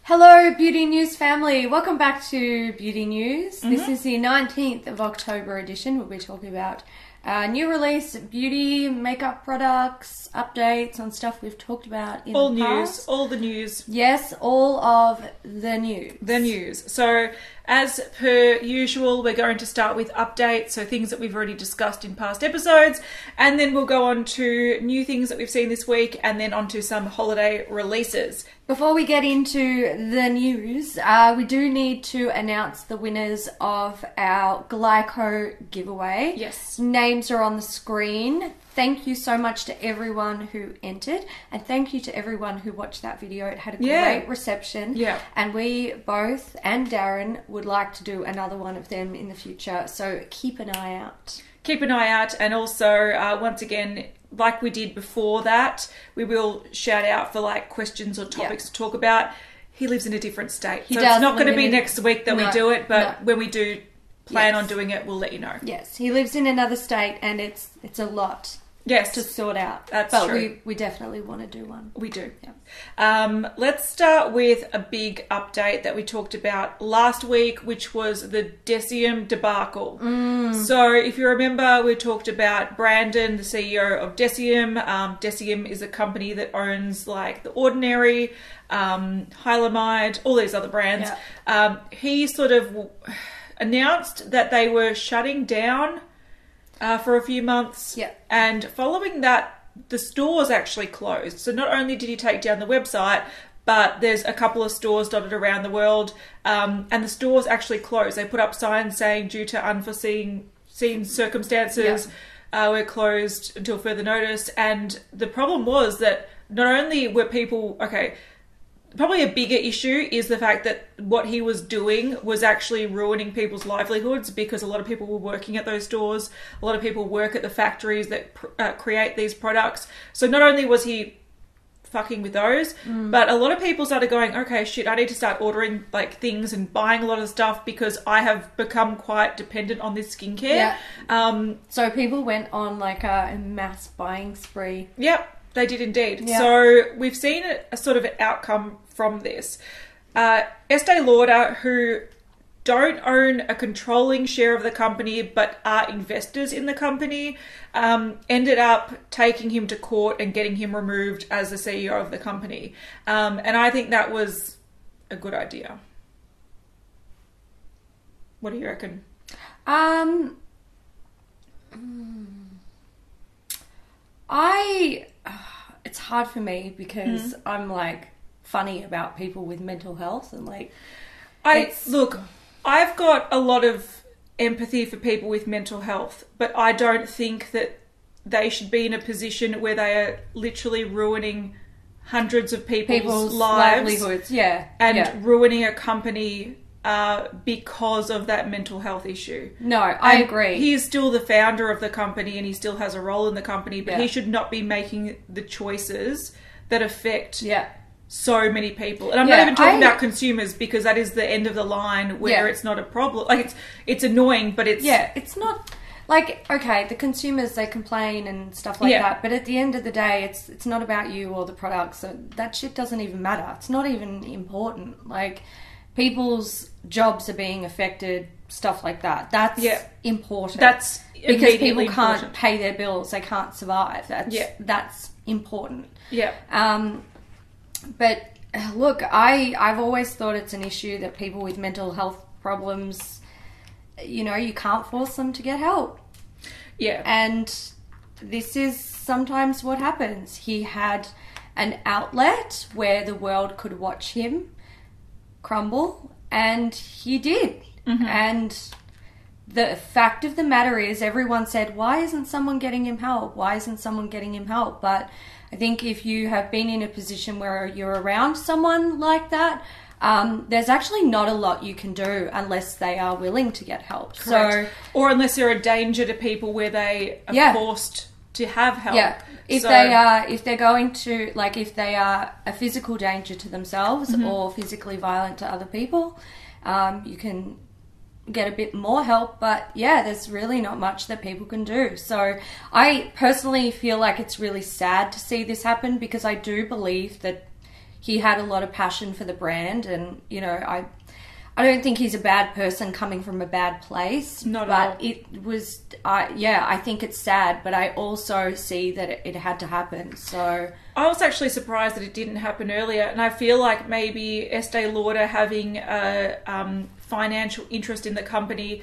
Hello Beauty News family, welcome back to Beauty News. This is the 19th of October edition. We'll be talking about new release beauty, makeup products, updates on stuff we've talked about in the past. All the news. Yes, all of the news. The news. So as per usual, we're going to start with updates, so things that we've already discussed in past episodes, and then we'll go on to new things that we've seen this week, and then on to some holiday releases. Before we get into the news, we do need to announce the winners of our Glyco giveaway. Yes. Names are on the screen. Thank you so much to everyone who entered, and thank you to everyone who watched that video. It had a great reception. Yeah. And we both, and Darren, would like to do another one of them in the future, so keep an eye out. Keep an eye out, and also, once again, like we did before that, we will shout out for like questions or topics to talk about. He lives in a different state, so it's not going to be next week that we do it, but when we do plan on doing it, we'll let you know. Yes, he lives in another state, and it's a lot. Yes, to sort out. That's true. But we definitely want to do one. We do. Yeah. Let's start with a big update that we talked about last week, which was the Deciem debacle. So if you remember, we talked about Brandon, the CEO of Deciem. Deciem is a company that owns like The Ordinary, Hylamide, all these other brands. Yeah. He sort of announced that they were shutting down for a few months. Yeah. And following that, the stores actually closed. So not only did he take down the website, but there's a couple of stores dotted around the world, and the stores actually closed. They put up signs saying due to unforeseen circumstances, we're closed until further notice. And the problem was that not only were people, probably a bigger issue is the fact that what he was doing was actually ruining people's livelihoods, because a lot of people were working at those stores. A lot of people work at the factories that create these products. So not only was he fucking with those, but a lot of people started going, okay, shit, I need to start ordering like things and buying a lot of stuff because I have become quite dependent on this skincare. Yeah. So people went on like a mass buying spree. Yep. They did indeed. Yeah. So we've seen a sort of an outcome from this. Estee Lauder, who don't own a controlling share of the company but are investors in the company, ended up taking him to court and getting him removed as the CEO of the company. And I think that was a good idea. What do you reckon? It's hard for me because I'm like funny about people with mental health, and like look, I've got a lot of empathy for people with mental health, but I don't think that they should be in a position where they are literally ruining hundreds of people's livelihoods, and ruining a company because of that mental health issue. No, I agree. He is still the founder of the company and he still has a role in the company, but he should not be making the choices that affect so many people. And I'm not even talking about consumers, because that is the end of the line where it's not a problem. Like it's annoying, but it's... Yeah, it's not... Like, okay, the consumers, they complain and stuff like that, but at the end of the day, it's not about you or the products. So that shit doesn't even matter. It's not even important. Like, people's jobs are being affected, stuff like that. That's important. That's because people can't pay their bills, they can't survive. That's important. Yeah. But look, I've always thought it's an issue that people with mental health problems, you know, you can't force them to get help. Yeah. And this is sometimes what happens. He had an outlet where the world could watch him crumble, and he did. And the fact of the matter is, everyone said, why isn't someone getting him help? Why isn't someone getting him help? But I think if you have been in a position where you're around someone like that, there's actually not a lot you can do unless they are willing to get help. Correct. Or unless they're a danger to people where they are forced to have help. Yeah. If they're going to, like, if they are a physical danger to themselves or physically violent to other people, you can get a bit more help, but there's really not much that people can do. So I personally feel like it's really sad to see this happen, because I do believe that he had a lot of passion for the brand, and you know, I don't think he's a bad person coming from a bad place. Not at all. But it was, I think it's sad, but I also see that it had to happen. So I was actually surprised that it didn't happen earlier, and I feel like maybe Estee Lauder having a financial interest in the company,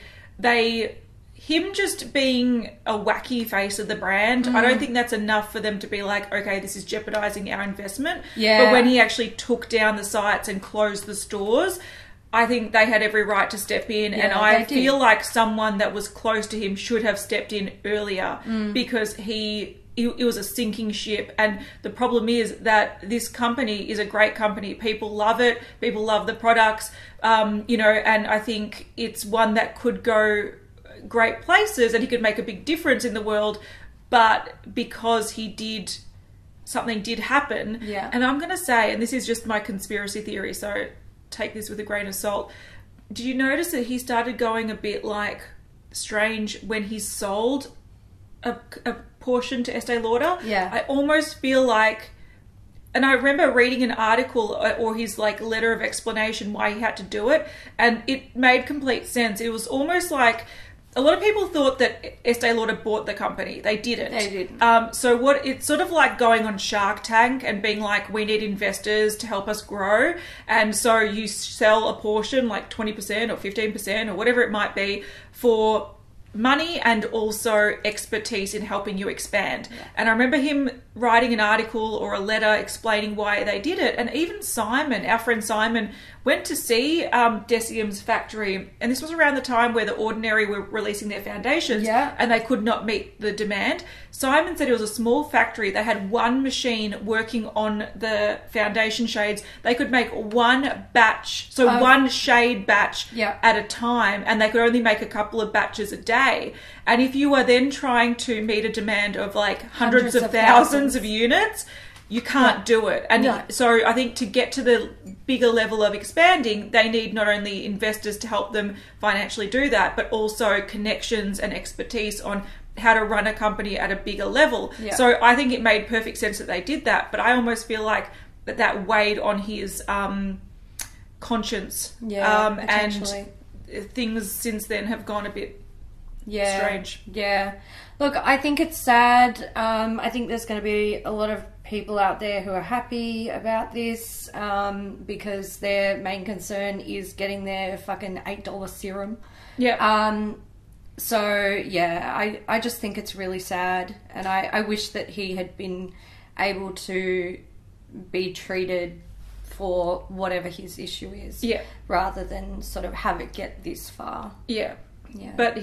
him just being a wacky face of the brand, I don't think that's enough for them to be like, okay, this is jeopardizing our investment. Yeah. But when he actually took down the sites and closed the stores, I think they had every right to step in, Yeah, and I they feel did. like someone that was close to him should have stepped in earlier because it was a sinking ship. And the problem is that this company is a great company. People love it. People love the products, you know, and I think it's one that could go great places and he could make a big difference in the world. But because something did happen. Yeah. And I'm going to say, and this is just my conspiracy theory, so take this with a grain of salt. Did you notice that he started going a bit like strange when he sold a portion to Estee Lauder? Yeah. I almost feel like, and I remember reading an article or his like letter of explanation why he had to do it, and it made complete sense. It was almost like a lot of people thought that Estee Lauder bought the company. They didn't. They didn't. So it's sort of like going on Shark Tank and being like, we need investors to help us grow. And so you sell a portion, like 20% or 15% or whatever it might be, for money and also expertise in helping you expand. Yeah. And I remember him writing an article or a letter explaining why they did it. And even Simon, our friend Simon, went to see Deciem's factory, and this was around the time where The Ordinary were releasing their foundations, Yeah. and they could not meet the demand. Simon said it was a small factory. They had one machine working on the foundation shades. They could make one batch, so one shade batch Yeah. at a time, and they could only make a couple of batches a day. And if you are then trying to meet a demand of like hundreds of thousands of units, you can't do it. And No. so I think to get to the bigger level of expanding, they need not only investors to help them financially do that, but also connections and expertise on how to run a company at a bigger level. Yeah. So I think it made perfect sense that they did that, but I almost feel like that weighed on his conscience. Yeah, And potentially. things since then have gone a bit strange. Yeah. Look, I think it's sad. I think there's going to be a lot of people out there who are happy about this because their main concern is getting their fucking $8 serum. Yeah. So, yeah, I just think it's really sad. And I wish that he had been able to be treated for whatever his issue is. Yeah. Rather than sort of have it get this far. Yeah. Yeah. But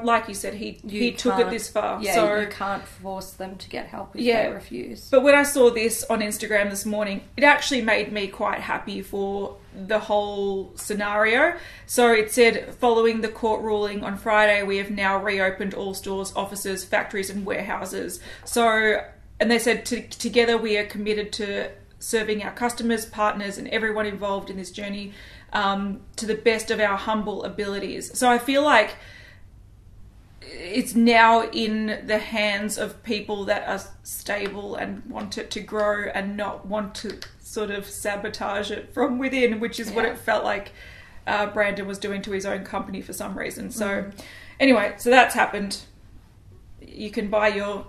like you said, he took it this far. Yeah, so you can't force them to get help if Yeah. they refuse. But when I saw this on Instagram this morning, it actually made me quite happy for the whole scenario. So it said, following the court ruling on Friday, we have now reopened all stores, offices, factories and warehouses. So, and they said, together we are committed to serving our customers, partners and everyone involved in this journey to the best of our humble abilities. So I feel like it's now in the hands of people that are stable and want it to grow and not want to sort of sabotage it from within, which is what it felt like Brandon was doing to his own company for some reason. So anyway, so that's happened. You can buy your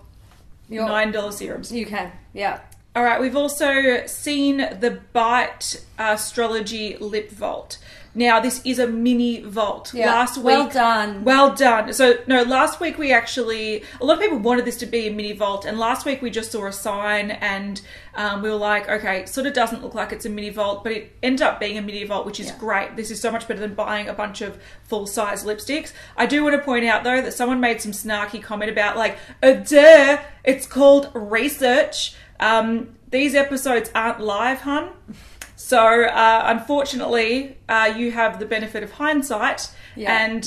$9 serums. You can, yeah. All right, we've also seen the Bite Astrology Lip Vault. Now, this is a mini vault. Yeah. Last week... Well done. Well done. So, no, last week we actually... A lot of people wanted this to be a mini vault, and last week we just saw a sign, and we were like, okay, it sort of doesn't look like it's a mini vault, but it ended up being a mini vault, which is great. This is so much better than buying a bunch of full-size lipsticks. I do want to point out, though, that someone made some snarky comment about, like, duh, it's called research. These episodes aren't live, hun. So, unfortunately, you have the benefit of hindsight. Yeah. And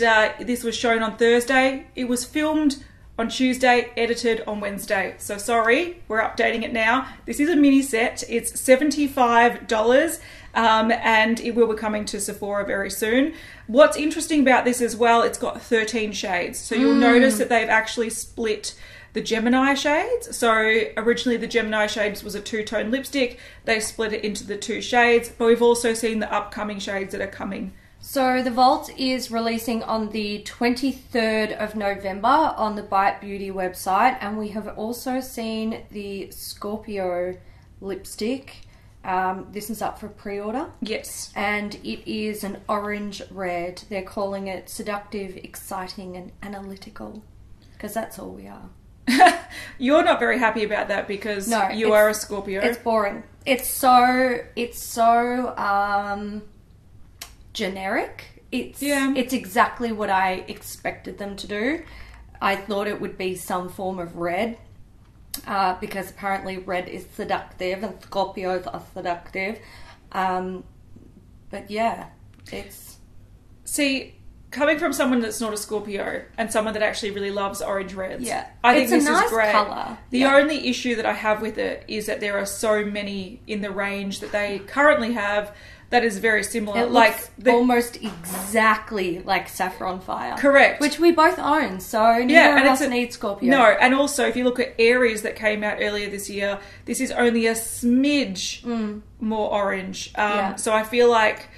this was shown on Thursday. It was filmed on Tuesday, edited on Wednesday. So, sorry, we're updating it now. This is a mini set. It's $75. And it will be coming to Sephora very soon. What's interesting about this as well, it's got 13 shades. So, you'll notice that they've actually split the Gemini shades. So originally the Gemini shades was a two-tone lipstick. They split it into the 2 shades, but we've also seen the upcoming shades that are coming. So the Vault is releasing on the 23rd of November on the Bite Beauty website, and we have also seen the Scorpio lipstick. This is up for pre-order. Yes. And it is an orange red. They're calling it seductive, exciting, and analytical, because that's all we are. You're not very happy about that because you are a Scorpio. It's boring. It's so generic. It's exactly what I expected them to do. I thought it would be some form of red, because apparently red is seductive and Scorpios are seductive. But yeah, it's... See, coming from someone that's not a Scorpio and someone that actually really loves orange reds, I think it's this a nice is great. Colour. The only issue that I have with it is that there are so many in the range that they currently have that is very similar. It looks almost exactly like Saffron Fire. Correct. Which we both own, so neither of us need Scorpio. No, and also if you look at Aries that came out earlier this year, this is only a smidge more orange. So I feel like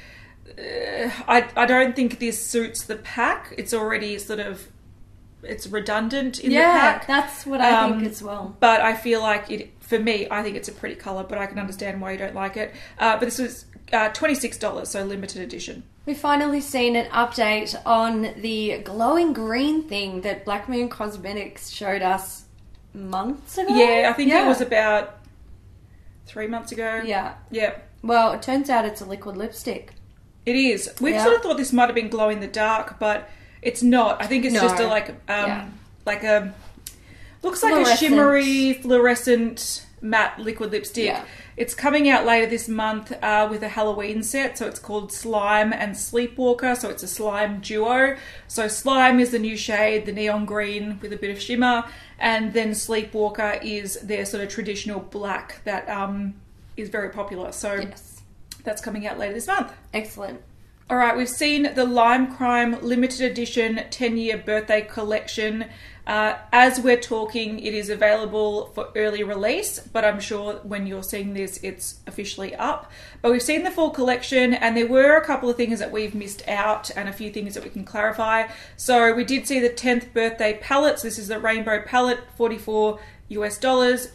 I don't think this suits the pack. It's already it's redundant in the pack. Yeah, that's what I think as well. But I feel like for me, I think it's a pretty colour, but I can understand why you don't like it. But this was $26, so limited edition. We've finally seen an update on the glowing green thing that Blackmoon Cosmetics showed us months ago. Yeah, I think it was about 3 months ago. Yeah. Yeah. Well, it turns out it's a liquid lipstick. It is. We sort of thought this might have been glow in the dark, but it's not. I think it's just looks like a shimmery fluorescent matte liquid lipstick. Yeah. It's coming out later this month with a Halloween set, so it's called Slime and Sleepwalker, so it's a slime duo. So Slime is the new shade, the neon green with a bit of shimmer, and then Sleepwalker is their sort of traditional black that is very popular. So that's coming out later this month. Excellent. All right, we've seen the Lime Crime limited edition 10-year birthday collection. As we're talking, it is available for early release, but I'm sure when you're seeing this, it's officially up. But we've seen the full collection, and there were a couple of things that we've missed out and a few things that we can clarify. So we did see the 10th birthday palettes. This is the rainbow palette, $44.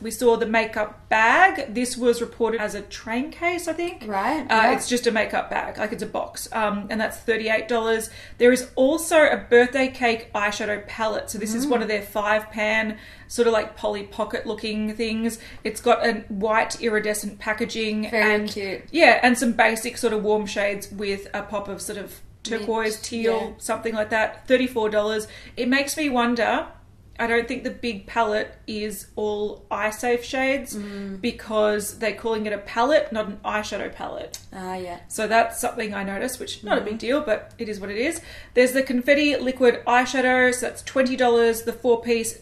We saw the makeup bag. This was reported as a train case, I think. Right. It's just a makeup bag, like it's a box, and that's $38. There is also a birthday cake eyeshadow palette. So this is one of their 5-pan, sort of like Polly Pocket looking things. It's got a white iridescent packaging. Very cute. Yeah, and some basic sort of warm shades with a pop of sort of turquoise, teal, something like that. $34. It makes me wonder... I don't think the big palette is all eye safe shades because they're calling it a palette, not an eyeshadow palette. Yeah. So that's something I noticed, which not a big deal, but it is what it is. There's the confetti liquid eyeshadow, so that's $20. The 4-piece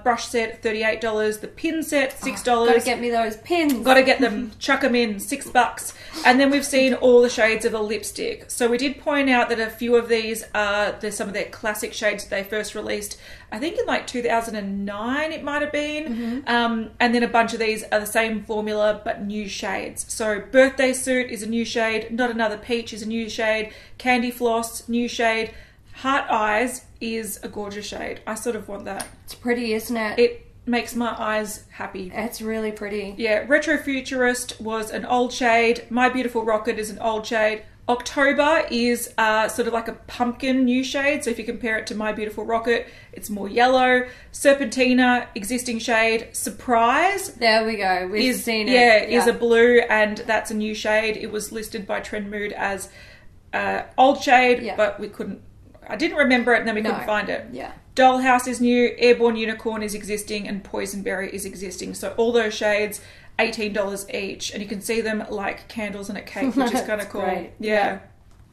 brush set, $38. The pin set, $6. Gotta get me those pins. Gotta get them. Chuck them in. $6. And then we've seen all the shades of the lipstick. So we did point out that a few of these are some of their classic shades that they first released, I think in like 2009 it might have been. And then a bunch of these are the same formula but new shades. So Birthday Suit is a new shade. Not Another Peach is a new shade. Candy Floss, new shade. Heart Eyes is a gorgeous shade. I sort of want that. It's pretty, isn't it? It makes my eyes happy. It's really pretty. Yeah, Retro Futurist was an old shade. My Beautiful Rocket is an old shade. October is sort of like a pumpkin new shade. So if you compare it to My Beautiful Rocket, it's more yellow. Serpentina, existing shade. Surprise. There we go. We've seen it. Yeah, is a blue, and that's a new shade. It was listed by Trend Mood as old shade, but we couldn't... I didn't remember it, and then we couldn't find it. Yeah. Dollhouse is new. Airborne Unicorn is existing, and Poisonberry is existing. So all those shades... $18 each, and you can see them like candles in a cake, which is kind of cool. Great. Yeah.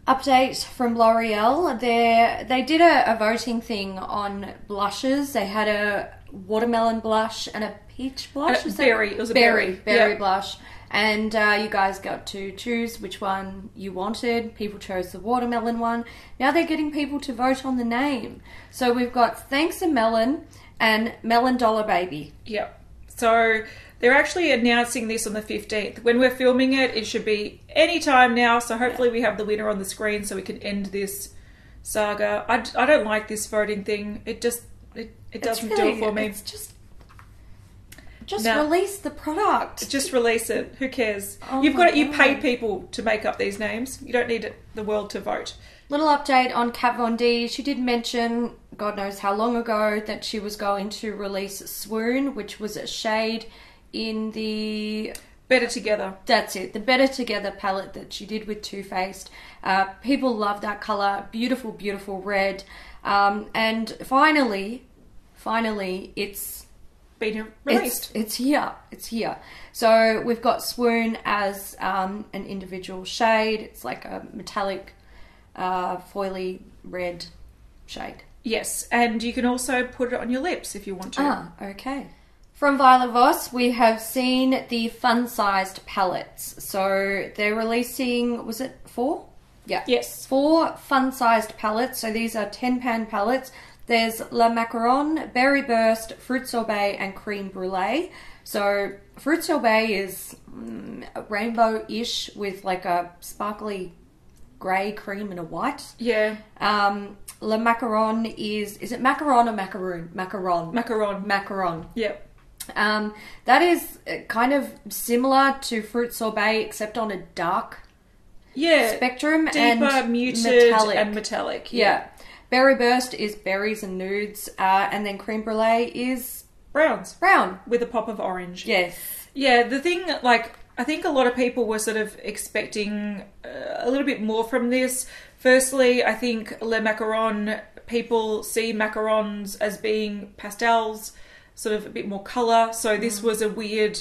Update from L'Oreal. They did a voting thing on blushes. They had a watermelon blush and a peach blush. It was a berry blush. And you guys got to choose which one you wanted. People chose the watermelon one. Now they're getting people to vote on the name. So we've got Thanks a Melon, and Melon Dollar Baby. Yep. So they're actually announcing this on the 15th. When we're filming it, it should be any time now. So hopefully we have the winner on the screen so we can end this saga. I don't like this voting thing. It doesn't do it for me. It's just release the product. Just release it. Who cares? Oh You pay people to make up these names. You don't need the world to vote. Little update on Kat Von D. She did mention, God knows how long ago, that she was going to release Swoon, which was a shade in the... Better Together. That's it. The Better Together palette that she did with Too Faced. People love that colour. Beautiful, beautiful red. And finally, it's been released. It's here. It's here. So we've got Swoon as an individual shade. It's like a metallic, foily red shade. Yes, and you can also put it on your lips if you want to. Ah, okay. From Violet Voss, we have seen the fun-sized palettes. So they're releasing, was it 4? Yeah. Yes. 4 fun-sized palettes. So these are 10-pan palettes. There's La Macaron, Berry Burst, Fruit Sorbet, and Cream Brulee. So Fruit Sorbet is rainbow-ish with like a sparkly grey cream and a white. Yeah. La Macaron is it macaron or macaroon? Macaron. Macaron. Macaron. Yep. That is kind of similar to Fruit Sorbet, except on a dark spectrum. Deeper, and muted, and metallic. Yeah. Berry Burst is berries and nudes, and then Creme Brulee is browns. Brown. With a pop of orange. Yes. Yeah, the thing, like, I think a lot of people were sort of expecting a little bit more from this. Firstly, I think Le Macaron, people see macarons as being pastels, sort of a bit more colour. So this was a weird...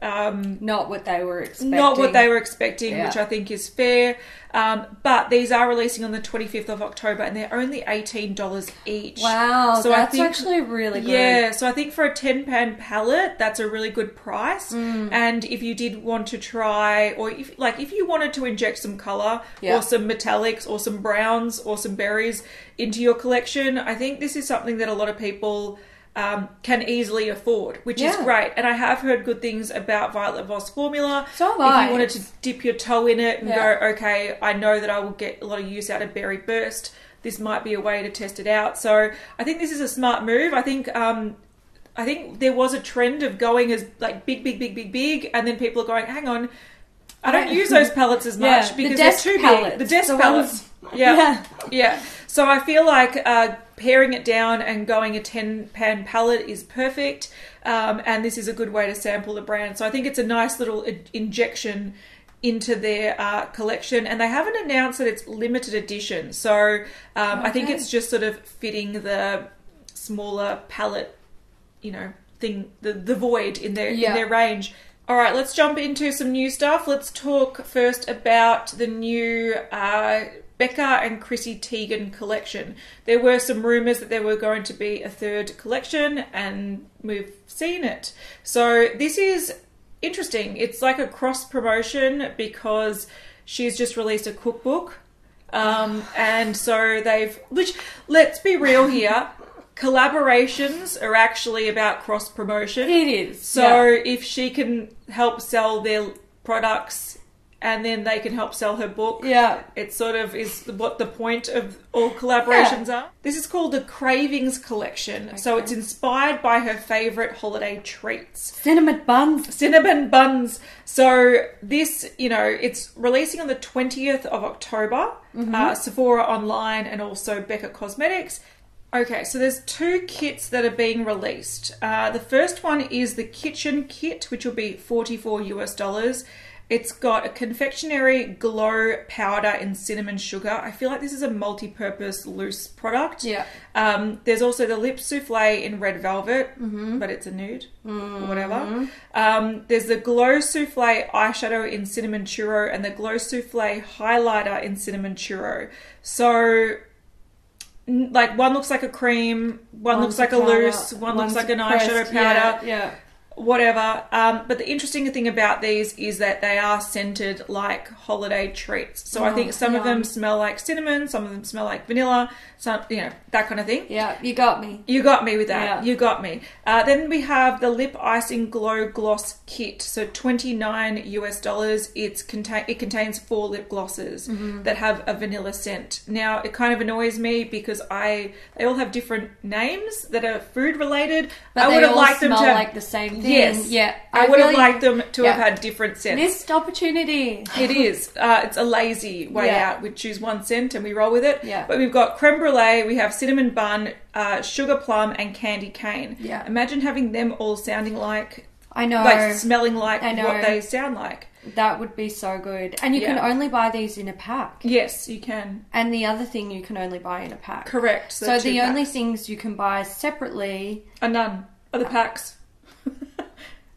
not what they were expecting. Not what they were expecting, Yeah. which I think is fair. But these are releasing on the 25th of October and they're only $18 each. Wow, so that's actually really good. Yeah, so I think for a 10-pan palette, that's a really good price. And if you did want to try, or if you wanted to inject some colour, or some metallics, or some browns, or some berries into your collection, I think this is something that a lot of people... can easily afford, which is great. And I have heard good things about Violet Voss formula. So have I. If you wanted to dip your toe in it and go, okay, I know that I will get a lot of use out of Berry Burst, this might be a way to test it out. So I think this is a smart move. I think there was a trend of going as like big, and then people are going, hang on, I don't use those palettes as much because they're too big. The desk palettes. Yeah. So I feel like paring it down and going a 10-pan palette is perfect. And this is a good way to sample the brand. So I think it's a nice little injection into their collection. And they haven't announced that it's limited edition. So I think it's just sort of fitting the smaller palette, thing, the void in their range. All right, let's jump into some new stuff. Let's talk first about the new Becca and Chrissy Teigen collection. There were some rumours that there were going to be a third collection, and we've seen it. So this is interesting. It's like a cross-promotion because she's just released a cookbook. And so which, let's be real here, collaborations are actually about cross-promotion. It is. So if she can help sell their products and then they can help sell her book, it sort of is what the point of all collaborations are. This is called the Cravings collection. Okay. So it's inspired by her favourite holiday treats. Cinnamon buns. So this, it's releasing on the 20th of October. Sephora online and also Becca Cosmetics. Okay, so there's 2 kits that are being released. The first one is the kitchen kit, which will be $44 US. It's got a confectionery glow powder in cinnamon sugar. I feel like this is a multi-purpose loose product. Yeah. There's also the lip souffle in red velvet, but it's a nude or whatever. There's the glow souffle eyeshadow in cinnamon churro and the glow souffle highlighter in cinnamon churro. So... like one looks like a cream, one looks like a loose, one looks like an eyeshadow powder. whatever. But the interesting thing about these is that they are scented like holiday treats. So I think some of them smell like cinnamon, some of them smell like vanilla, some, you know, that kind of thing. Yeah, you got me. You got me with that. Yeah. You got me. Then we have the Lip Icing Glow Gloss Kit. So $29 US. It contains 4 lip glosses that have a vanilla scent. Now, it kind of annoys me because they all have different names that are food related. But I would have liked them to have, like the same thing. Yes. Yeah. I would have liked them to have had different scents. Missed opportunity. It is. It's a lazy way out. We choose one scent and we roll with it. Yeah. But we've got creme brulee, we have cinnamon bun, sugar plum, and candy cane. Yeah. Imagine having them all sounding like, I know. like smelling like what they sound like. That would be so good. And you can only buy these in a pack. Yes, you can. And the other thing you can only buy in a pack. Correct. So the only things you can buy separately are none. Other packs.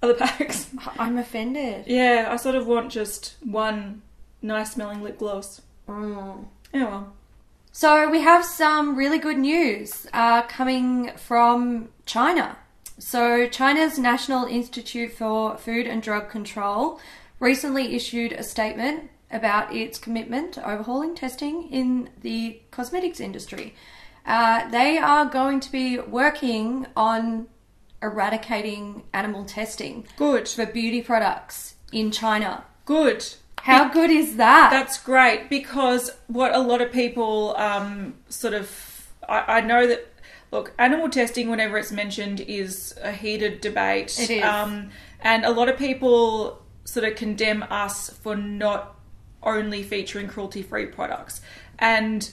Other packs. I'm offended. Yeah, I sort of want just one nice smelling lip gloss. Oh well. So we have some really good news coming from China. So China's National Institute for Food and Drug Control recently issued a statement about its commitment to overhauling testing in the cosmetics industry. They are going to be working on eradicating animal testing. Good. For beauty products in China. Good. How good is that? That's great, because what a lot of people I know that, look, animal testing, whenever it's mentioned, is a heated debate. It is. And a lot of people sort of condemn us for not only featuring cruelty-free products. And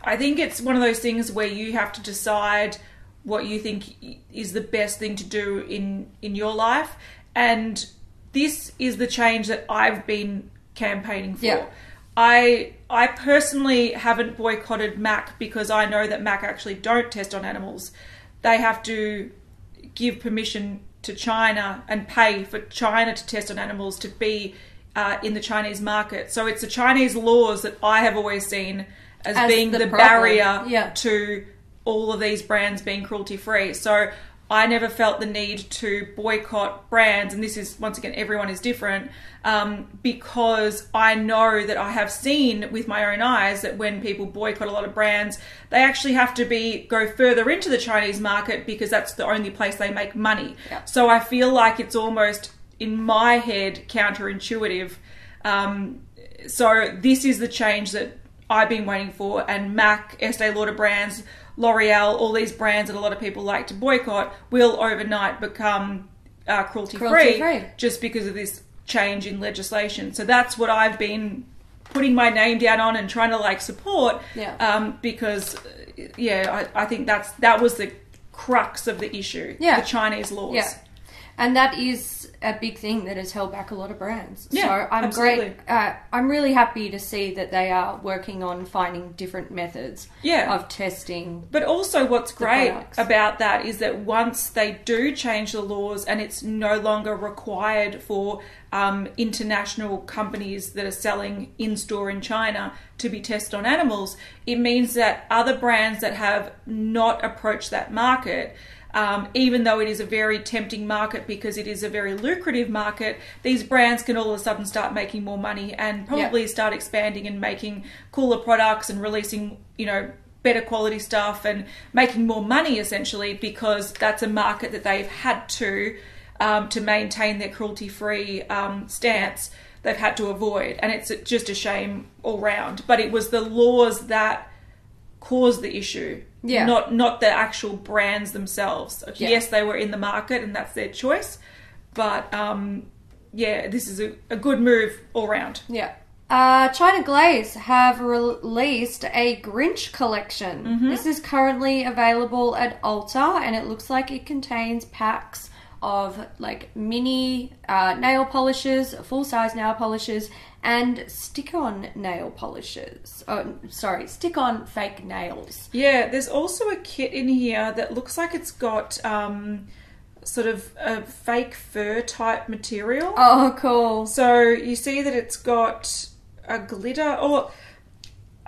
I think it's one of those things where you have to decide what you think is the best thing to do in your life. And this is the change that I've been campaigning for. Yeah. I personally haven't boycotted MAC because I know that MAC actually don't test on animals. They have to give permission to China and pay for China to test on animals to be in the Chinese market. So it's the Chinese laws that I have always seen as being the barrier to all of these brands being cruelty-free. So I never felt the need to boycott brands, and this is, once again, everyone is different, because I know that I have seen with my own eyes that when people boycott a lot of brands, they actually have to go further into the Chinese market because that's the only place they make money. Yeah. So I feel like it's almost, in my head, counterintuitive. So this is the change that I've been waiting for, and MAC, Estee Lauder brands, L'Oreal, all these brands that a lot of people like to boycott will overnight become cruelty-free just because of this change in legislation. So that's what I've been putting my name down on and trying to support, because I think that was the crux of the issue, the Chinese laws. Yeah. And that is a big thing that has held back a lot of brands. Yeah, so I'm absolutely. I'm really happy to see that they are working on finding different methods of testing. But also what's great products. about that is that once they do change the laws and it's no longer required for international companies that are selling in-store in China to be tested on animals, it means that other brands that have not approached that market, even though it is a very tempting market because it is a very lucrative market, these brands can all of a sudden start making more money and probably start expanding and making cooler products and releasing, better quality stuff and making more money, essentially, because that's a market that they've had to maintain their cruelty-free stance. They've had to avoid, and it's just a shame all round. But it was the laws that caused the issue. Yeah. Not the actual brands themselves. Yeah. Yes, they were in the market and that's their choice. But, this is a good move all round. Yeah. China Glaze have released a Grinch collection. Mm-hmm. This is currently available at Ulta, and it looks like it contains packs of mini nail polishes, full-size nail polishes, and stick-on nail polishes. Stick-on fake nails. Yeah, there's also a kit in here that looks like it's got sort of a fake fur type material. Oh, cool. So you see that it's got a glitter, or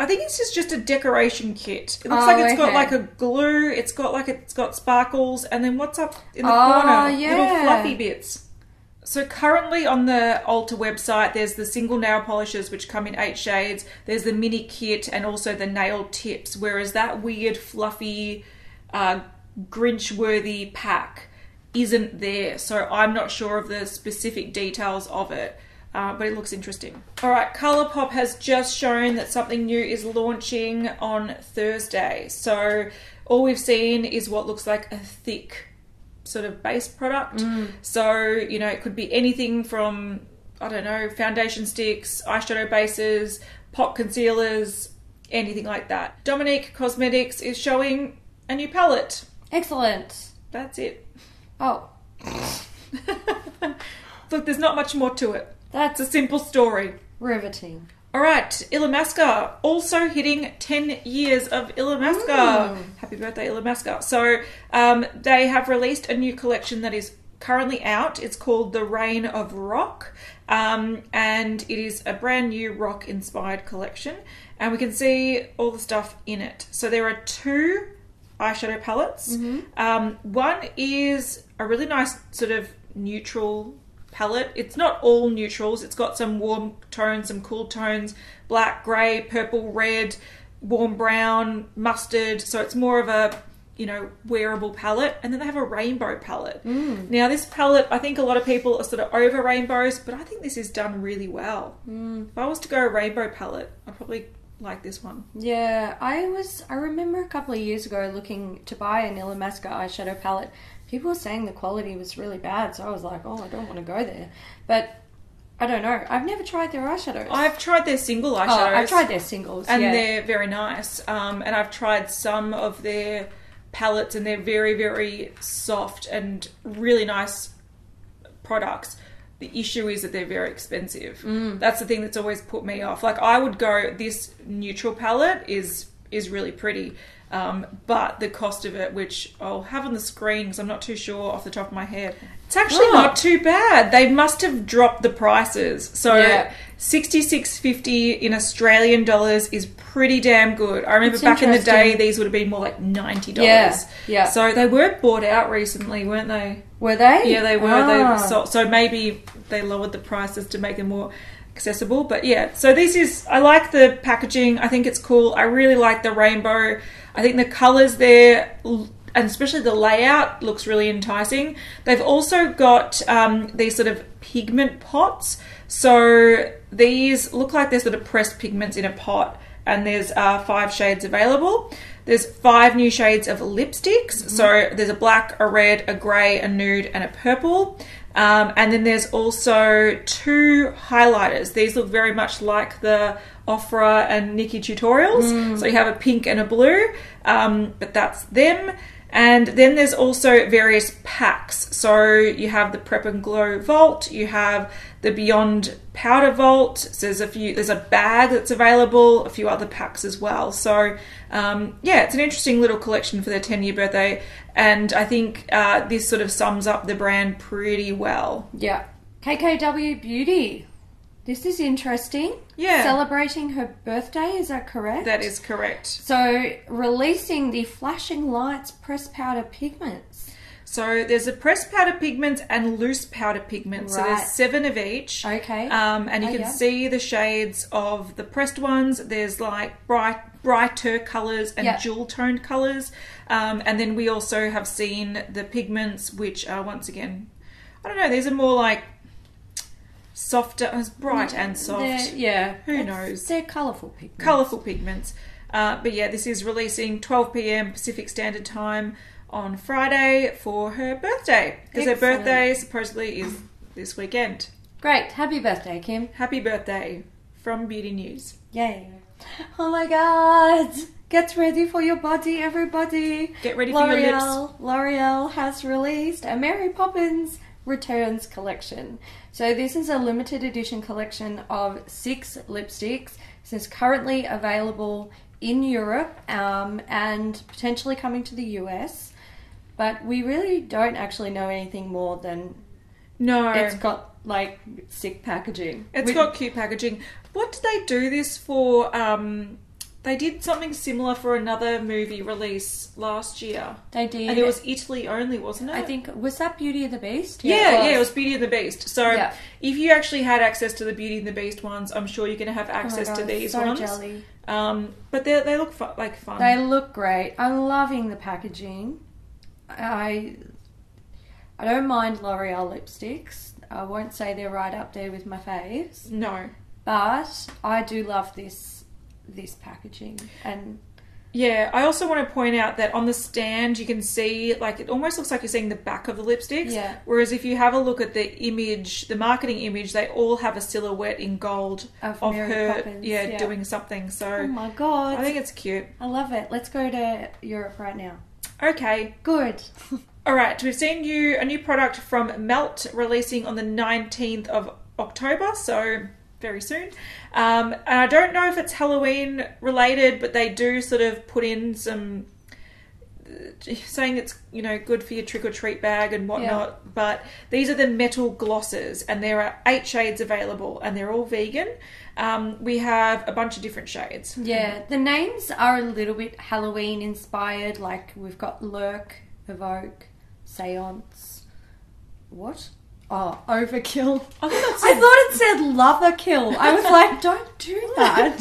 I think this is just a decoration kit. It looks like it's got like a glue. It's got sparkles, and then what's up in the corner? Little fluffy bits. So currently on the Ulta website, there's the single nail polishes, which come in 8 shades. There's the mini kit and also the nail tips, whereas that weird fluffy Grinch-worthy pack isn't there. So I'm not sure of the specific details of it, but it looks interesting. All right, Colourpop has just shown that something new is launching on Thursday. So all we've seen is what looks like a thick sort of base product. So, you know, it could be anything from, I don't know, foundation sticks, eyeshadow bases, pot concealers, anything like that. Dominique Cosmetics is showing a new palette. Excellent. That's it. Oh. Look, there's not much more to it. That's a simple story. Riveting. All right, Illamasqua, also hitting 10 years of Illamasqua. Happy birthday, Illamasqua. So they have released a new collection that is currently out. It's called The Reign of Rock, and it is a brand new rock-inspired collection, and we can see all the stuff in it. So there are 2 eyeshadow palettes. One is a really nice sort of neutral palette. It's not all neutrals. It's got some warm tones, some cool tones, black, grey, purple, red, warm brown, mustard. So it's more of a, you know, wearable palette. And then they have a rainbow palette. Now this palette, I think a lot of people are sort of over rainbows, but I think this is done really well. If I was to go a rainbow palette, I'd probably like this one. Yeah, I remember a couple of years ago looking to buy an Illamasqua eyeshadow palette. People were saying the quality was really bad, so I was like, oh, I don't want to go there. But I don't know. I've never tried their eyeshadows. I've tried their single eyeshadows. Oh, I've tried their singles, and they're very nice. And I've tried some of their palettes, and they're very, very soft and really nice products. The issue is that they're very expensive. That's the thing that's always put me off. Like, I would go, this neutral palette is really pretty. But the cost of it, which I'll have on the screen because I'm not too sure off the top of my head, it's actually not too bad. They must have dropped the prices. So $66.50 in Australian dollars is pretty damn good. I remember back in the day, these would have been more like $90. Yeah. So they were bought out recently, weren't they? Were they? Yeah, they were. So maybe they lowered the prices to make them more accessible. But yeah, so this is, I like the packaging. I think it's cool. I really like the rainbow. I think the colours there, and especially the layout, looks really enticing. They've also got these sort of pigment pots. So these look like they're sort of pressed pigments in a pot, and there's 5 shades available. There's 5 new shades of lipsticks. So there's a black, a red, a grey, a nude, and a purple. And then there's also 2 highlighters. These look very much like the Ofra and Nikki tutorials. So you have a pink and a blue, but that's them. And then there's also various packs. So you have the Prep and Glow Vault, you have the Beyond Powder Vault. So there's a bag that's available, a few other packs as well. So yeah, it's an interesting little collection for their 10-year birthday. And I think this sort of sums up the brand pretty well. Yeah. KKW Beauty. This is interesting. Yeah. Celebrating her birthday, is that correct? That is correct. So, releasing the Flashing Lights pressed powder pigments. So, there's a pressed powder pigments and loose powder pigments. Right. So, there's 7 of each. Okay. And you can see the shades of the pressed ones. There's like brighter colours and jewel toned colours. And then we also have seen the pigments, which are once again, I don't know, these are more like softer, as bright and soft. Who knows? They're colourful pigments. Colourful pigments. But yeah, this is releasing 12 p.m. Pacific Standard Time on Friday for her birthday. Because her birthday supposedly is this weekend. Great. Happy birthday, Kim. Happy birthday from Beauty News. Yay. Oh my god. Get ready for your body, everybody. Get ready for your lips. L'Oreal has released a Mary Poppins Returns collection. So this is a limited edition collection of 6 lipsticks. This is currently available in Europe and potentially coming to the US. But we really don't actually know anything more than it's got like sick packaging. It's got cute packaging. What did they do this for They did something similar for another movie release last year. They did. And it was Italy only, wasn't it? I think, was that Beauty and the Beast? Yeah, it was Beauty and the Beast. So Yeah. if you actually had access to the Beauty and the Beast ones, I'm sure you're going to have Oh my access to God, these so ones. jelly. But they look like fun. They look great. I'm loving the packaging. I don't mind L'Oreal lipsticks. I won't say they're right up there with my faves. No. But I do love this packaging. And Yeah, I also want to point out that on the stand you can see, like, it almost looks like you're seeing the back of the lipsticks. Yeah. Whereas if you have a look at the image, the marketing image, they all have a silhouette in gold of Mary her, Poppins, doing something. So oh my God. I think it's cute. I love it. Let's go to Europe right now. Okay. Good. All right, we've seen a new product from Melt releasing on the 19th of October, so very soon. And I don't know if it's Halloween related, but they do sort of put in some saying it's, good for your trick-or-treat bag and whatnot. Yeah. But these are the metal glosses, and there are 8 shades available, and they're all vegan. We have a bunch of different shades. Yeah, the names are a little bit Halloween inspired. Like, we've got Lurk, Evoke, Seance. What? Oh, Overkill. I thought it said Loverkill. I was like, don't do that.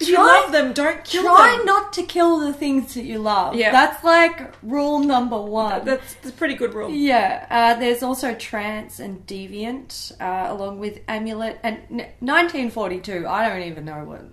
If you love them, don't kill them. Try not to kill the things that you love. Yeah. That's like rule number 1. That's a pretty good rule. Yeah. There's also Trance and Deviant, along with Amulet and 1942. I don't even know what.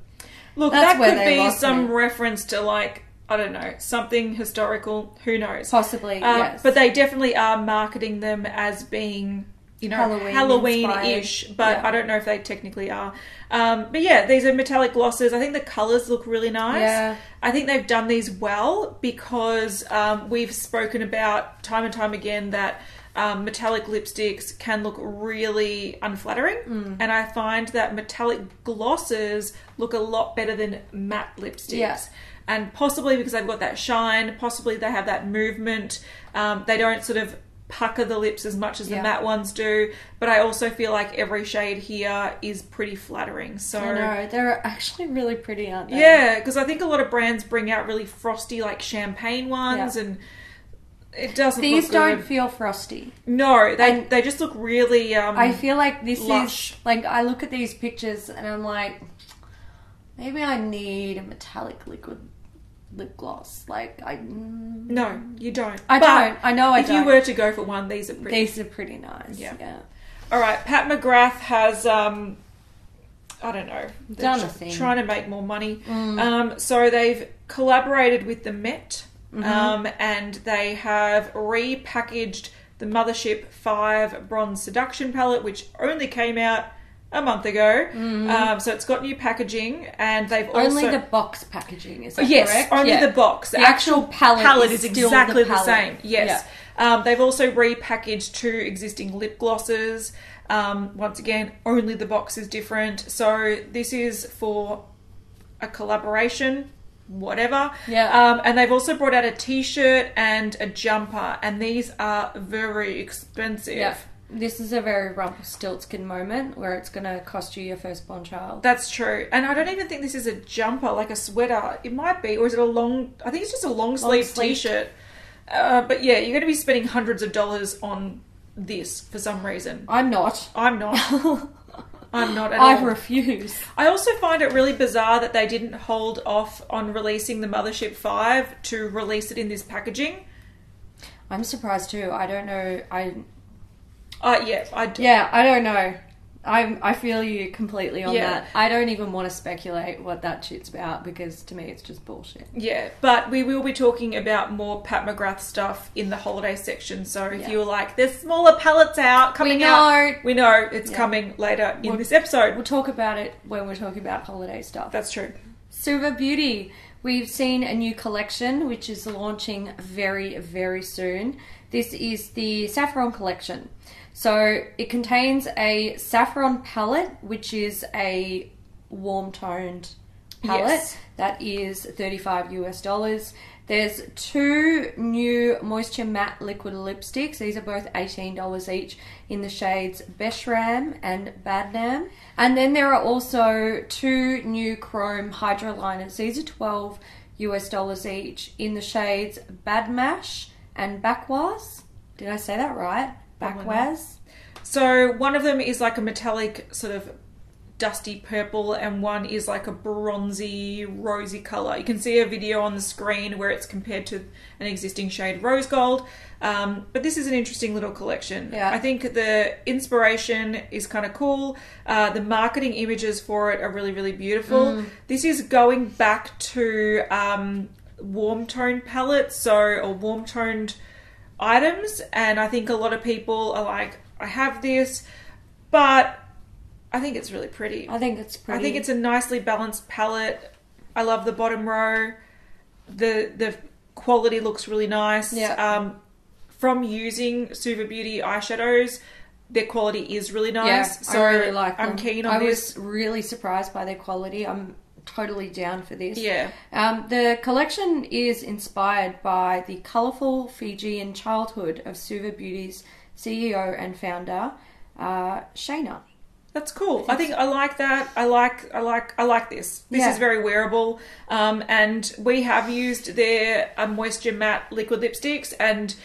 Look, that could be some reference to, like, I don't know, something historical. Who knows? Possibly, yes. But they definitely are marketing them as being, Halloween-ish, but yeah. I don't know if they technically are. But yeah, these are metallic glosses. I think the colours look really nice. Yeah. I think they've done these well because we've spoken about time and time again that metallic lipsticks can look really unflattering. And I find that metallic glosses look a lot better than matte lipsticks. Yeah. And possibly because they've got that shine, possibly they have that movement. They don't sort of pucker the lips as much as the matte ones do, but I also feel like every shade here is pretty flattering. So I know, they're actually really pretty, aren't they? Yeah, because I think a lot of brands bring out really frosty, like champagne ones, and it doesn't look good. These don't feel frosty. No, they just look really I feel like this lush. is, like, I look at these pictures and I'm like, maybe I need a metallic liquid lip gloss. Like, No, you don't. I don't. I know I don't. If you were to go for one, these are pretty. These are pretty nice. Yeah. All right, Pat McGrath has I don't know, done a thing, trying to make more money. So they've collaborated with the Met, and they have repackaged the Mothership 5 Bronze Seduction palette, which only came out a month ago. So it's got new packaging, and they've also... Only the box packaging, is that correct? Yes, only the box. The actual palette is exactly the same. Yes. Yeah. They've also repackaged 2 existing lip glosses. Once again, only the box is different. So this is for a collaboration, whatever. Yeah. And they've also brought out a t-shirt and a jumper, and these are very expensive. Yeah. This is a very Rumpelstiltskin moment where it's going to cost you your firstborn child. That's true. And I don't even think this is a jumper, like a sweater. It might be, or is it a long... I think it's just a long sleeve t-shirt. But yeah, you're going to be spending hundreds of dollars on this for some reason. I'm not. I'm not. I'm not at all. I refuse. I also find it really bizarre that they didn't hold off on releasing the Mothership 5 to release it in this packaging. I'm surprised too. I don't know. Yeah, I don't know. I feel you completely on that. I don't even want to speculate what that shit's about because to me it's just bullshit. Yeah, but we will be talking about more Pat McGrath stuff in the holiday section. So if you were like, there's smaller palettes coming out. We know it's coming later in this episode. We'll talk about it when we're talking about holiday stuff. That's true. Suva Beauty. We've seen a new collection which is launching very, very soon. This is the Saffron collection. So it contains a saffron palette, which is a warm-toned palette. Yes. That is $35 US. There's 2 new Moisture Matte Liquid Lipsticks. These are both $18 each in the shades Beshram and Badnam. And then there are also 2 new Chrome Hydro Liners. These are $12 US each in the shades Badmash and Backwaz. Did I say that right? Backwaz. So one of them is like a metallic sort of dusty purple and one is like a bronzy rosy colour. You can see a video on the screen where it's compared to an existing shade rose gold, but this is an interesting little collection. Yeah. I think the inspiration is kind of cool. The marketing images for it are really, really beautiful. This is going back to warm tone palettes, or warm toned items, and I think a lot of people are like, I have this, but I think it's really pretty. I think it's pretty. I think it's a nicely balanced palette. I love the bottom row. The quality looks really nice. Yeah. From using Suva Beauty eyeshadows, their quality is really nice. Yeah, so I really like them. I'm keen on this. I was really surprised by their quality. I'm totally down for this. Yeah. The collection is inspired by the colourful Fijian childhood of Suva Beauty's CEO and founder, Shayna. That's cool. I think I like that. I like this. This Yeah. is very wearable. And we have used their Moisture Matte Liquid Lipsticks, and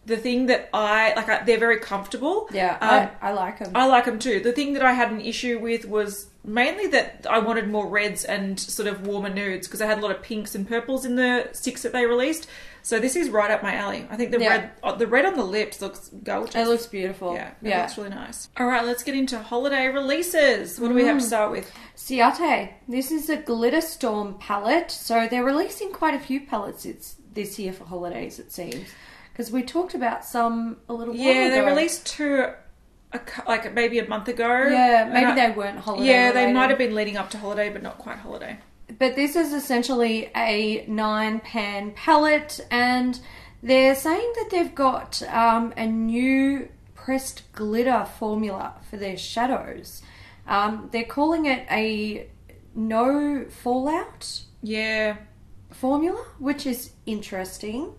the thing that I like, they're very comfortable. Yeah, I like them. I like them too. The thing that I had an issue with was mainly that I wanted more reds and sort of warmer nudes, because I had a lot of pinks and purples in the 6 that they released. So this is right up my alley. I think the red on the lips looks gorgeous. It looks beautiful. Yeah, it looks really nice. All right, let's get into holiday releases. What do we have to start with? Ciate. This is a Glitter Storm palette. So they're releasing quite a few palettes this year for holidays, it seems. Because we talked about some a little while ago. Yeah, they released 2 like maybe a month ago. Yeah, maybe they weren't holiday Yeah, they related. might have been leading up to holiday, but not quite holiday. But this is essentially a 9-pan palette, and they're saying that they've got a new pressed glitter formula for their shadows. They're calling it a no fallout formula, which is interesting.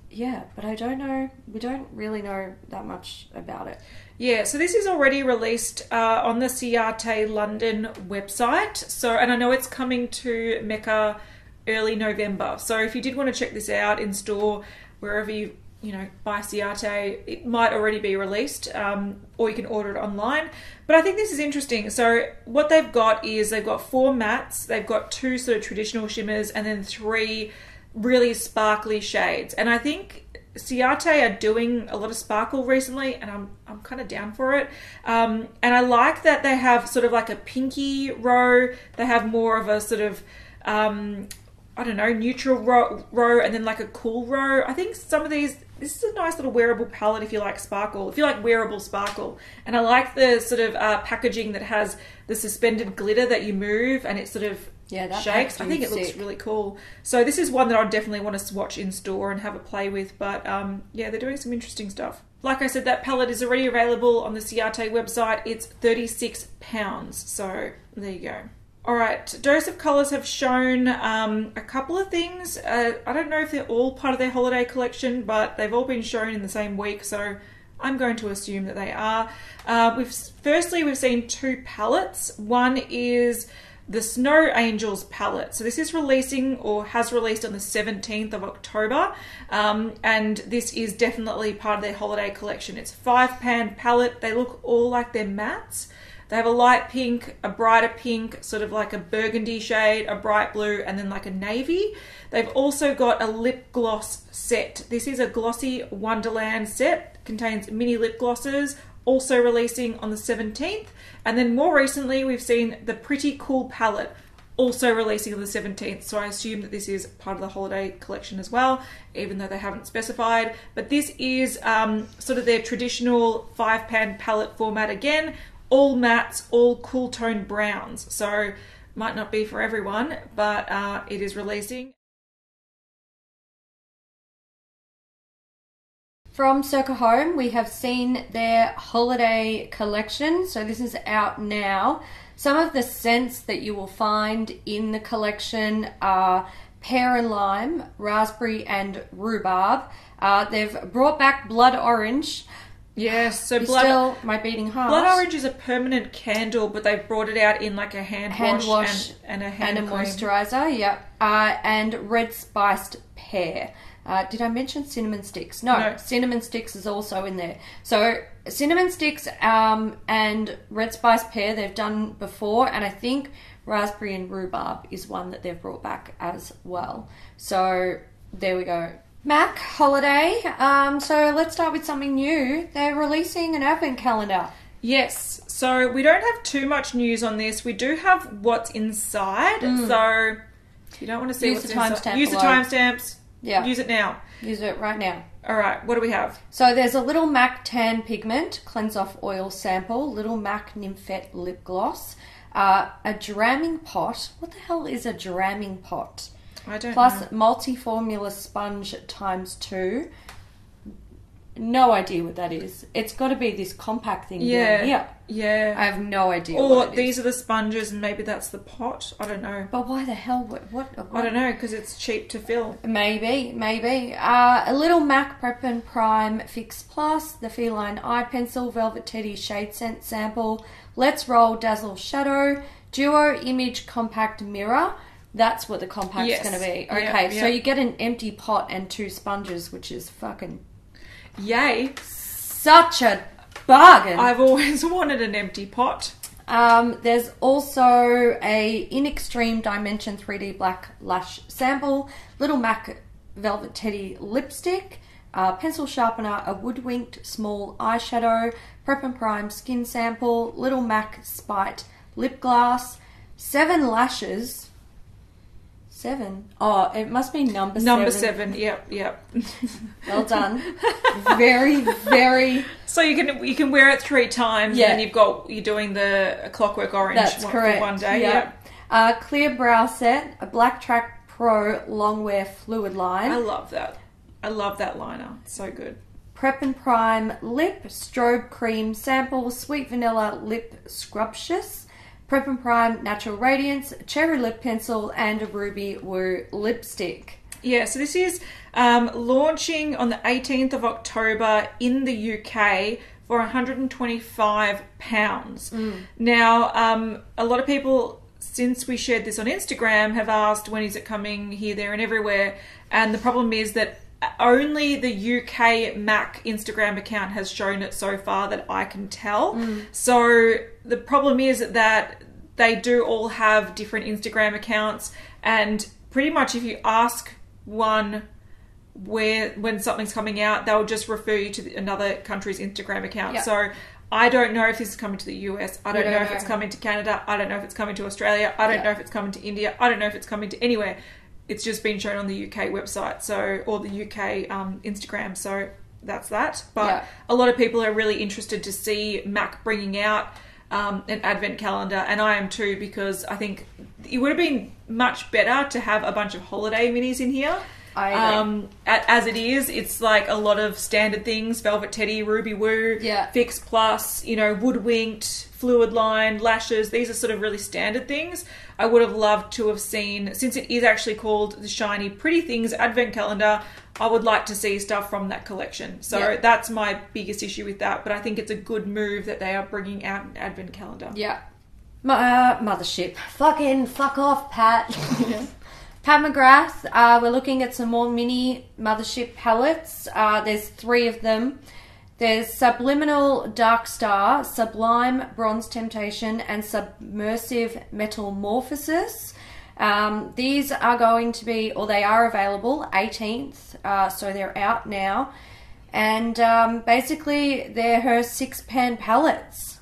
Yeah, but I don't know. We don't really know that much about it. Yeah, so this is already released on the Ciate London website. So, and I know it's coming to Mecca early November. So if you did want to check this out in store, wherever you buy Ciate, it might already be released, or you can order it online. But I think this is interesting. So what they've got is they've got 4 mattes, they've got 2 sort of traditional shimmers, and then 3 really sparkly shades. And I think Ciate are doing a lot of sparkle recently, and I'm kind of down for it. And I like that they have sort of like a pinky row. They have more of a sort of neutral row, and then like a cool row. I think some of these, this is a nice little wearable palette if you like sparkle, if you like wearable sparkle. And I like the sort of packaging that has the suspended glitter that you move and it sort of shakes. I think it looks really cool. So this is one that I definitely want to swatch in store and have a play with. But yeah, they're doing some interesting stuff. Like I said, that palette is already available on the Ciate website. It's £36. So there you go. All right, Dose of Colours have shown a couple of things. I don't know if they're all part of their holiday collection, but they've all been shown in the same week, so I'm going to assume that they are. Firstly, we've seen 2 palettes. One is the Snow Angels palette. So this is releasing, or has released, on the 17th of October, and this is definitely part of their holiday collection. It's a 5-pan palette. They look all like they're mattes. They have a light pink, a brighter pink, sort of like a burgundy shade, a bright blue, and then like a navy. They've also got a lip gloss set. This is a Glossy Wonderland set, contains mini lip glosses, also releasing on the 17th. And then more recently, we've seen the Pretty Cool palette, also releasing on the 17th. So I assume that this is part of the holiday collection as well, even though they haven't specified. But this is sort of their traditional 5-pan palette format again. All mattes, all cool tone browns. So might not be for everyone, but it is releasing. From Circa Home, we have seen their holiday collection. So this is out now. Some of the scents that you will find in the collection are pear and lime, raspberry and rhubarb. They've brought back blood orange. Yes, so still my beating heart. Blood orange is a permanent candle, but they've brought it out in like a hand wash and a hand cream. Moisturizer. Yep. And red spiced pear. Did I mention cinnamon sticks? No, cinnamon sticks is also in there. So cinnamon sticks and red spiced pear they've done before, and I think raspberry and rhubarb is one that they've brought back as well. So there we go. MAC holiday. So let's start with something new. They're releasing an advent calendar. Yes. So we don't have too much news on this. We do have what's inside. So if you don't want to see what's inside, use the timestamps. Yeah. Use it now. Use it right now. All right. What do we have? So there's a little MAC Tan Pigment Cleanse Off Oil Sample, little MAC Nymphette Lip Gloss, a dramming pot. What the hell is a dramming pot? I don't know. Plus multi-formula sponge ×2. No idea what that is. It's got to be this compact thing down here. Yeah. I have no idea or what it is. These are the sponges and maybe that's the pot. I don't know. But why the hell? What? I don't know, because it's cheap to fill. Maybe. A little MAC Prep and Prime Fix Plus, the Feline Eye Pencil, Velvet Teddy Shade Scent Sample, Let's Roll Dazzle Shadow, Duo Image Compact Mirror. That's what the compact's going to be. Okay, so you get an empty pot and 2 sponges, which is fucking... Yay. Such a bargain. I've always wanted an empty pot. There's also a In Extreme Dimension 3D Black Lash Sample, Little MAC Velvet Teddy Lipstick, Pencil Sharpener, a Woodwinked Small Eyeshadow, Prep and Prime Skin Sample, Little MAC Spite Lip Gloss, 7 lashes... 7? Oh, it must be number 7. Number 7, yep. Well done. Very, very... So you can wear it 3 times and you're doing the Clockwork Orange for one day. Yep. Clear brow set, a Black Track Pro Longwear Fluid Line. I love that. I love that liner. It's so good. Prep and Prime Lip, Strobe Cream Sample, Sweet Vanilla Lip Scrumptious, Prep and Prime Natural Radiance, Cherry Lip Pencil, and a Ruby Woo Lipstick. Yeah, so this is launching on the 18th of October in the UK for £125. Now, a lot of people, since we shared this on Instagram, have asked when is it coming here, there, and everywhere. And the problem is that only the UK MAC Instagram account has shown it so far that I can tell. So the problem is that they do all have different Instagram accounts, and pretty much if you ask one when something's coming out, they'll just refer you to another country's Instagram account. Yep. So I don't know if this is coming to the US. I don't know if it's coming to Canada. I don't know if it's coming to Australia. I don't know if it's coming to India. I don't know if it's coming to anywhere. It's just been shown on the UK website, or the UK Instagram, so that's that. But a lot of people are really interested to see MAC bringing out an advent calendar, and I am too, because I think it would have been much better to have a bunch of holiday minis in here. I agree. As it is, it's like a lot of standard things: Velvet Teddy, Ruby Woo, Fix Plus, Woodwinked, Fluid Line, Lashes. These are sort of really standard things. I would have loved to have seen, since it is actually called the Shiny Pretty Things Advent Calendar, I would like to see stuff from that collection. So that's my biggest issue with that. But I think it's a good move that they are bringing out an Advent Calendar. Yeah. Mothership. Fuck off, Pat. Pat McGrath. We're looking at some more mini Mothership palettes. There's 3 of them. There's Subliminal Dark Star, Sublime Bronze Temptation, and Submersive Metamorphosis. These are going to be, or they are available, 18th, so they're out now. And basically, they're her 6-pan palettes.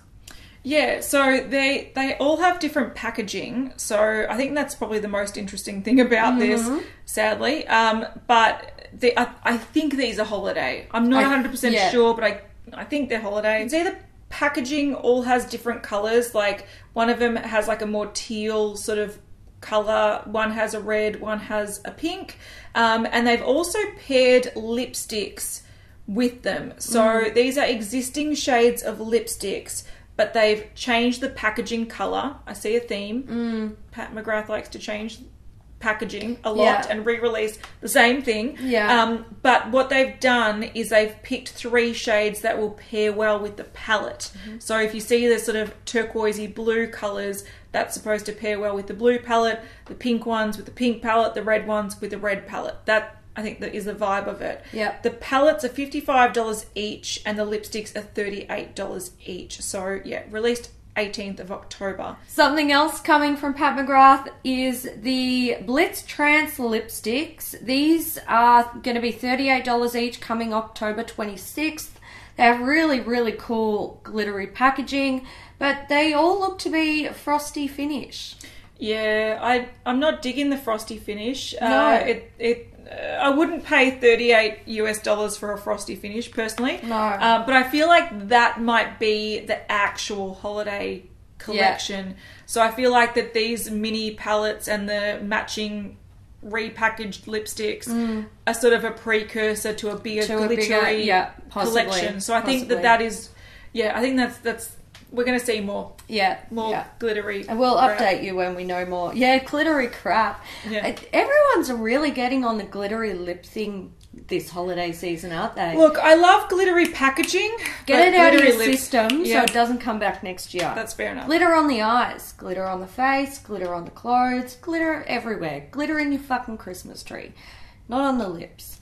Yeah, so they all have different packaging, so I think that's probably the most interesting thing about this, sadly. But I think these are holiday. I'm not 100% sure, but I think they're holiday. You can see the packaging all has different colours. Like, one of them has like a more teal sort of colour, one has a red, one has a pink. And they've also paired lipsticks with them. So these are existing shades of lipsticks, but they've changed the packaging colour. I see a theme. Pat McGrath likes to change packaging a lot and re-release the same thing. But what they've done is they've picked 3 shades that will pair well with the palette. So if you see the sort of turquoisey blue colours, that's supposed to pair well with the blue palette, the pink ones with the pink palette, the red ones with the red palette. That, I think, that is the vibe of it. The palettes are $55 each and the lipsticks are $38 each. So yeah, released 18th of October. Something else coming from Pat McGrath is the BlitzTrance Lipsticks. These are going to be $38 each coming October 26th. They have really, really cool glittery packaging, but they all look to be frosty finish. Yeah, I'm not digging the frosty finish. No. I wouldn't pay $38 for a frosty finish personally. No. But I feel like that might be the actual holiday collection. So I feel like that these mini palettes and the matching repackaged lipsticks are sort of a precursor to a bigger glittery collection. So I think that is, I think that's we're going to see more. Glittery. And we'll update you when we know more. Yeah, glittery crap. Everyone's really getting on the glittery lip thing this holiday season, aren't they? Look, I love glittery packaging. Get it out of your system so it doesn't come back next year. That's fair enough. Glitter on the eyes, glitter on the face, glitter on the clothes, glitter everywhere. Glitter in your fucking Christmas tree. Not on the lips.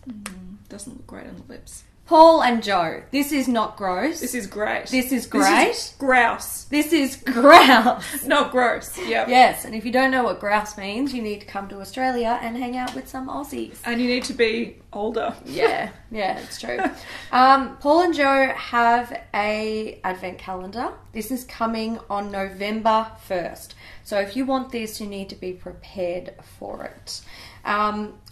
Doesn't look great on the lips. Paul and Joe, this is not gross. This is great. This is great. This is grouse. This is grouse. Not gross. Yep. Yes, and if you don't know what grouse means, you need to come to Australia and hang out with some Aussies. And you need to be older. Yeah, it's true. Paul and Joe have a advent calendar. This is coming on November 1st. So if you want this, you need to be prepared for it.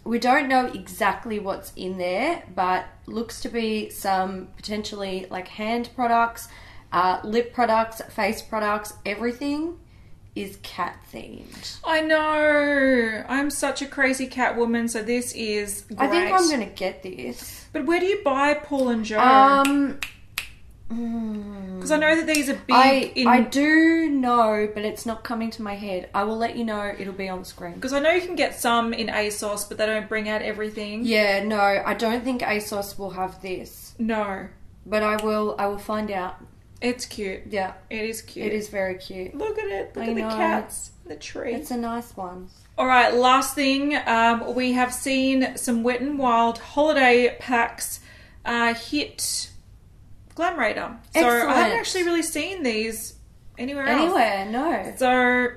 We don't know exactly what's in there, but looks to be some potentially like hand products, lip products, face products. Everything is cat themed. I know. I'm such a crazy cat woman, so this is great. I think I'm going to get this. But where do you buy Paul and Joe? Because I know that these are big. I do know, but it's not coming to my head. I will let you know. It'll be on the screen. Because I know you can get some in ASOS, but they don't bring out everything. Yeah, no, I don't think ASOS will have this. No, but I will find out. It's cute. Yeah, it is cute. It is very cute. Look at it. Look at the cats in the tree. It's a nice one. All right, last thing. We have seen some Wet n Wild holiday packs hit Glam Raider. So I haven't actually really seen these anywhere else. No. So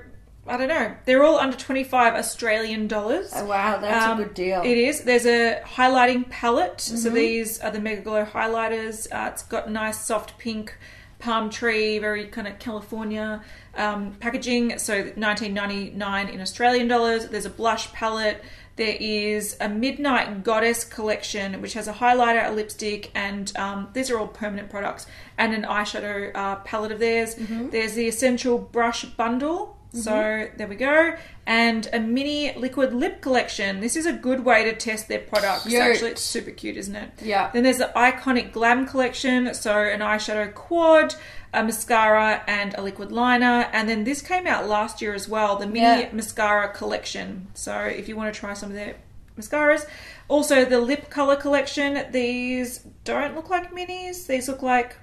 I don't know. They're all under 25 Australian dollars. Oh wow, that's a good deal. It is. There's a highlighting palette. So these are the Mega Glow highlighters. It's got nice soft pink palm tree, very kind of California packaging. So $19.99 in Australian dollars. There's a blush palette. There is a Midnight Goddess collection, which has a highlighter, a lipstick, and these are all permanent products, and an eyeshadow palette of theirs. There's the Essential Brush Bundle. So there we go. And a mini liquid lip collection. This is a good way to test their products. Actually, it's super cute, isn't it? Yeah. Then there's the Iconic Glam collection. So an eyeshadow quad, a mascara, and a liquid liner. And then this came out last year as well, the mini mascara collection. So if you want to try some of their mascaras. Also the lip color collection. These don't look like minis. These look like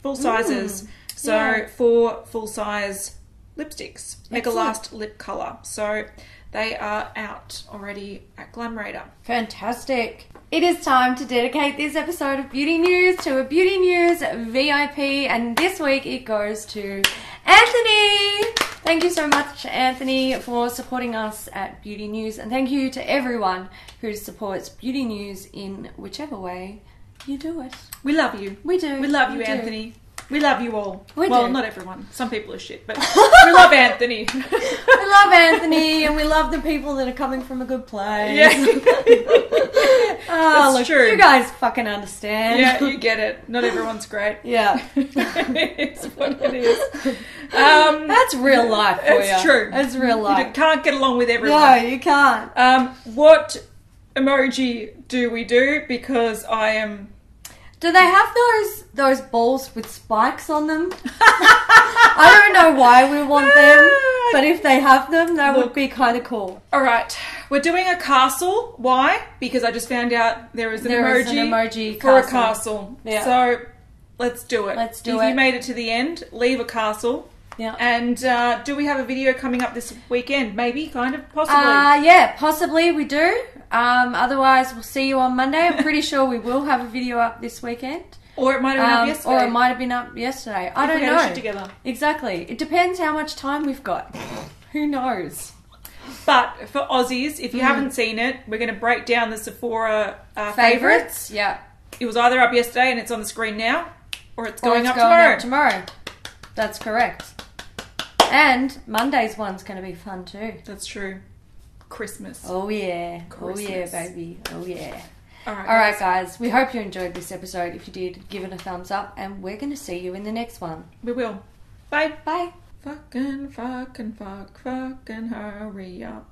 full sizes. So 4 full size lipsticks. Make a last lip colour. So they are out already at Glam Raider. Fantastic. It is time to dedicate this episode of Beauty News to a Beauty News VIP, and this week it goes to Anthony. Thank you so much, Anthony, for supporting us at Beauty News, and thank you to everyone who supports Beauty News in whichever way you do it. We love you. We do. We love you, Anthony. We love you all. We well, do. Not everyone. Some people are shit, but we love Anthony. We love Anthony, and we love the people that are coming from a good place. Yeah. That's true. You guys fucking understand. Yeah, you get it. Not everyone's great. Yeah. It's what it is. That's real life for you. It's true. That's real life. You can't get along with everyone. No, you can't. What emoji do we do? Because I am... Do they have those balls with spikes on them? I don't know why we want them, but if they have them, that would be kind of cool. All right, we're doing a castle. Why? Because I just found out there is an emoji for a castle. Yeah. So let's do it. Let's do If it. you made it to the end, leave a castle. Yeah. And do we have a video coming up this weekend? Maybe, kind of, possibly. Yeah, possibly we do. Otherwise, we'll see you on Monday. I'm pretty sure we will have a video up this weekend. Or it might have been up yesterday. Or it might have been up yesterday. I don't know. Shit together. Exactly. It depends how much time we've got. Who knows? But for Aussies, if you haven't seen it, we're going to break down the Sephora favourites. Yeah. It was either up yesterday and it's on the screen now, or it's going up tomorrow. That's correct. And Monday's one's going to be fun too. That's true. Christmas. Oh yeah. Christmas. Oh yeah, baby. Oh yeah. All right, All right, guys. We hope you enjoyed this episode. If you did, give it a thumbs up, and we're going to see you in the next one. We will. Bye. Bye. Fucking hurry up.